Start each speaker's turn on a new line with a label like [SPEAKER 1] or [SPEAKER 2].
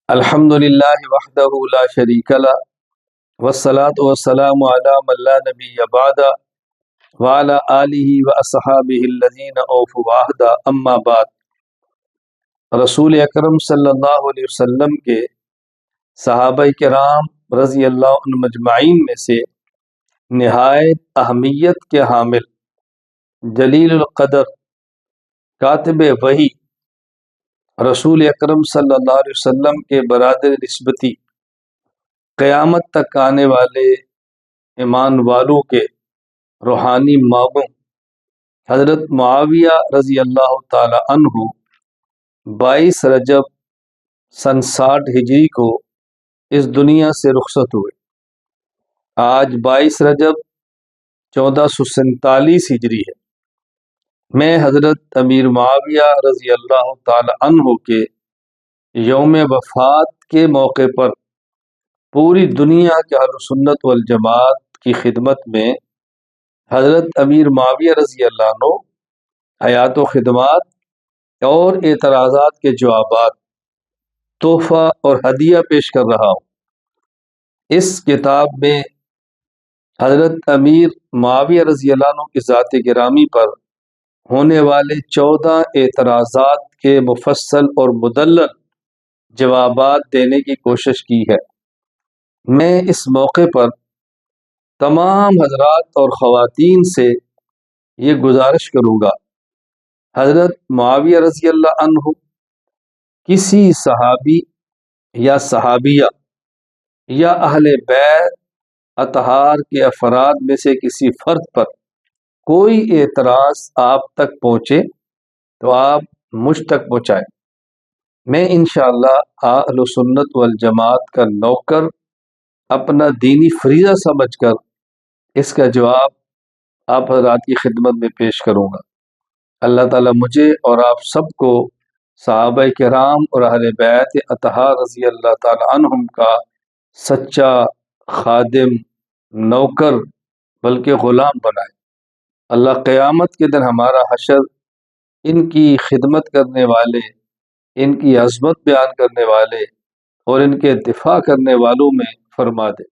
[SPEAKER 1] الحمد للہ وحدہ لا شریک لہ والصلاة والسلام علی من لا نبی بعد وعلی آلہ واصحابہ الذین اوفوا العہد اما بعد۔ رسول اکرم صلی اللہ علیہ وسلم کے صحابہ کرام رضی اللہ عنہ مجمعین میں سے نہایت اہمیت کے حامل جلیل القدر کاتب وحی رسول اکرم صلی اللہ علیہ وسلم کے برادر نسبتی قیامت تک آنے والے ایمان والوں کے روحانی ماموں حضرت معاویہ رضی اللہ تعالی عنہ 22 رجب سن 60 ہجری کو اس دنیا سے رخصت ہوئے۔ آج 22 رجب 1447 ہجری ہے۔ میں حضرت امیر معاویہ رضی اللہ تعالی عنہ کے یوم وفات کے موقع پر پوری دنیا کے اہل سنت والجماعت کی خدمت میں حضرت امیر معاویہ رضی اللہ عنہ حیات و خدمات اور اعتراضات کے جوابات، تحفہ اور ہدیہ پیش کر رہا ہوں۔ اس کتاب میں حضرت امیر معاویہ رضی اللہ عنہ کی ذات گرامی پر ہونے والے 14 اعتراضات کے مفصل اور مدلل جوابات دینے کی کوشش کی ہے۔ میں اس موقع پر تمام حضرات اور خواتین سے یہ گزارش کروں گا، حضرت معاویہ رضی اللہ عنہ کسی صحابی یا صحابیہ یا اہل بیت اطہار کے افراد میں سے کسی فرد پر کوئی اعتراض آپ تک پہنچے تو آپ مجھ تک پہنچائیں۔ میں انشاءاللہ اہل سنت والجماعت کا نوکر اپنا دینی فریضہ سمجھ کر اس کا جواب آپ حضرات کی خدمت میں پیش کروں گا۔ اللہ تعالیٰ مجھے اور آپ سب کو صحابہ کرام اور اہل بیت اطہار رضی اللہ تعالی عنہم کا سچا خادم، نوکر بلکہ غلام بنائے۔ اللہ قیامت کے دن ہمارا حشر ان کی خدمت کرنے والے، ان کی عظمت بیان کرنے والے اور ان کے دفاع کرنے والوں میں فرما دے۔